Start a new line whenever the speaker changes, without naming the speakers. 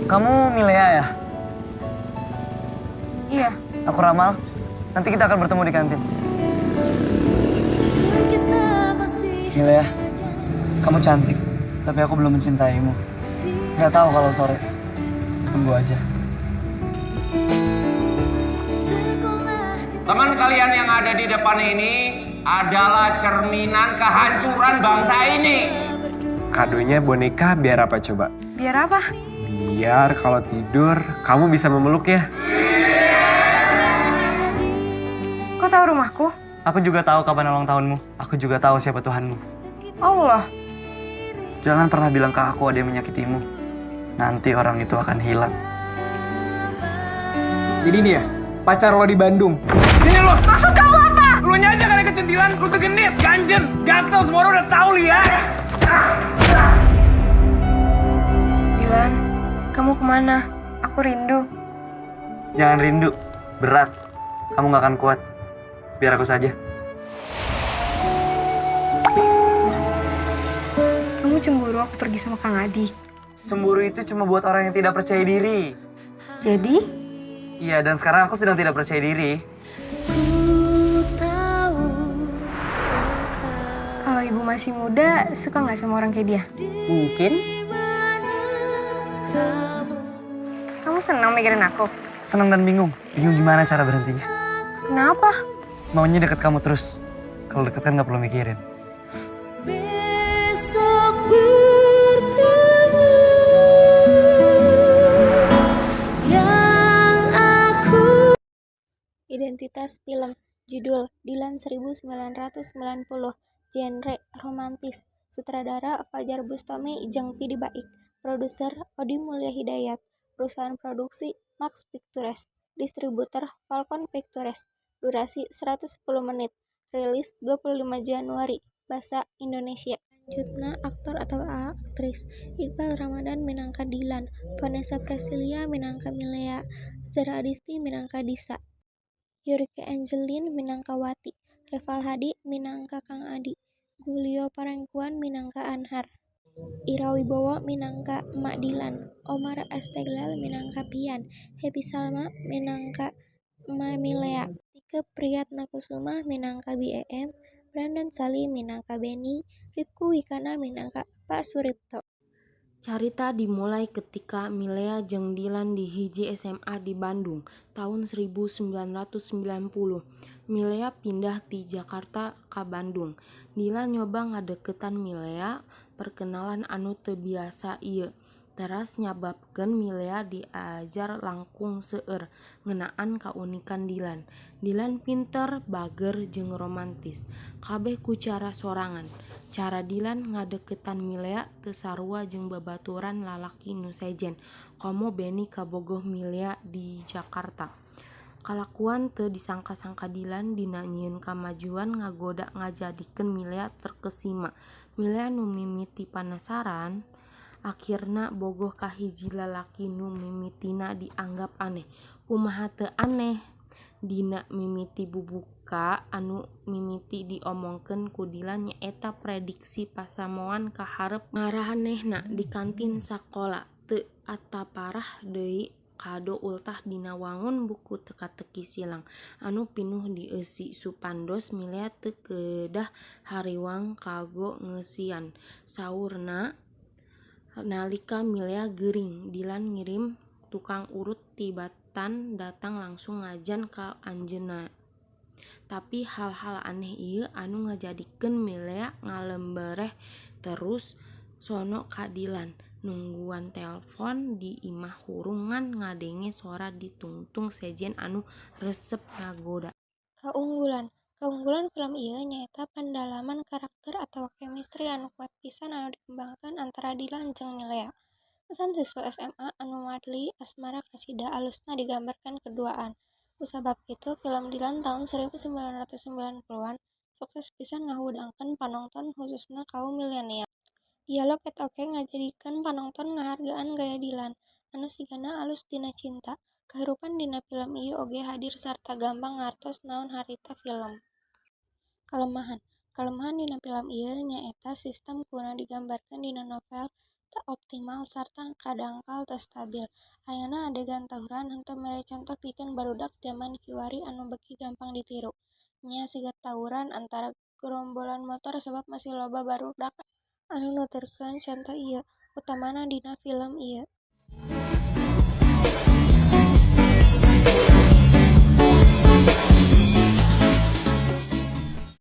Kamu Milea ya?
Iya.
Aku Ramal. Nanti kita akan bertemu di kantin. Milea, kamu cantik, tapi aku belum mencintaimu. Gak tahu kalau sore. Tunggu aja.
Teman kalian yang ada di depan ini adalah cerminan kehancuran bangsa ini.
Kadonya boneka biar apa coba?
Biar apa?
Biar kalau tidur kamu bisa memeluknya.
Kau tahu rumahku?
Aku juga tahu kapan ulang tahunmu. Aku juga tahu siapa Tuhanmu.
Allah.
Jangan pernah bilang ke aku ada yang menyakitimu. Nanti orang itu akan hilang.
Jadi nih ya, pacar lo di Bandung.
Ini lo,
Maksud kamu apa?
lu nya aja karena kecentilan, lu tuh genit, ganjen, gatel, semua orang udah tahu lihat.
Dilan, kamu kemana? Aku rindu.
Jangan rindu. Berat. Kamu gak akan kuat. Biar aku saja.
Kamu cemburu aku pergi sama Kang Adi.
Cemburu itu cuma buat orang yang tidak percaya diri.
Jadi,
Iya, dan sekarang aku sedang tidak percaya diri.
kalau ibu masih muda, suka nggak sama orang kayak dia?
Mungkin.
Kamu senang mikirin aku?
Senang dan bingung. Bingung gimana cara berhentinya.
Kenapa?
Maunya deket kamu terus. Kalau deket kan gak perlu mikirin.
Identitas film, judul Dilan 1990, genre romantis, sutradara Fajar Bustami jeung Tidi Baik, produser Odi Mulya Hidayat, perusahaan produksi Max Pictures, distributor Falcon Pictures, durasi 110 menit, rilis 25 Januari, bahasa Indonesia. Selanjutnya aktor atau aktris, Iqbal Ramadan minangka Dilan, Vanessa Prasilia minangka Milea, Zara Adisti minangka Disa, Yurike Angelin minangka Wati, Reval Hadi minangka Kang Adi, Gulio Parengkuan minangka Anhar, Ira Wibowo minangka Emak Dilan, Omar Asteglal minangka Pian, Happy Salma minangka Emak Milea, Tike Priyatnakusuma minangka BEM, Brandon Sali minangka Benny, Rifku Wikana minangka Pak Suripto.
Carita dimulai ketika Milea jeung Dilan di hiji SMA di Bandung tahun 1990. Milea pindah ti Jakarta ka Bandung. Dilan nyoba ngadeketan Milea, perkenalan anu teu biasa ieu. Teras nyababkeun Milea diajar langkung seueur ngeunaan kaunikan Dilan. Dilan pinter, bager, jeung romantis. Kabeh ku cara sorangan. Cara Dilan ngadeketan Milea teu sarua jeung babaturan lalaki nu sejen. Komo Benny kabogoh Milea di Jakarta. Kalakuan teu disangka-sangka Dilan dina nyieun kamajuan ngagoda ngajadikeun Milea terkesima. Milea nu mimiti panasaran, akhirna bogoh ka hiji lalaki nu mimitina dianggap aneh. Kumaha teu aneh? Dina mimiti bubuka anu mimiti diomongkeun ku Dilan nyaeta prediksi pasamoan ka hareup ngarahanehna di kantin sakola. Teu ataparah deui kado ultah dina wangun buku teka-teki silang anu pinuh dieusi supandos Milea teu kedah hariwang kago ngeusian. Saurna nalika Milea geuring, Dilan ngirim tukang urut ti Batan datang langsung ngajan ka anjeunna. Tapi hal-hal aneh ieu anu ngajadikeun Milea ngalembereh terus sono ka Dilan. Nungguan telepon di imah hurungan ngadenge suara ditungtung sejen anu resep ngagoda. Keunggulan film ieu nyaeta pendalaman karakter atawa chemistry anu kuat pisan anu dikembangkeun antara Dilan jeung Milea. Kesan siswa SMA anu madli asmara kasida alusna digambarkan keduaan. Kusabab kitu film Dilan tahun 1990-an sukses pisan ngahudangkeun panonton khususna kaum milenial. Dialog eta oge ngajadikeun panonton ngahargaan gaya Dilan anu sigana alus dina cinta. Kahirupan dina film ieu oge hadir sarta gampang ngartos naon harita film. Kalemahan dina film ieu nyaeta sistem kuna digambarkeun dina novel
tak optimal sarta kadangkal teu stabil. Ayeuna adegan tawuran henteu mere contoh pikeun barudak zaman kiwari anu beuki gampang ditiru. Nya siga tawuran antara gerombolan motor sabab masih loba barudak anu nuturkeun conto ieu, utamana dina film ieu.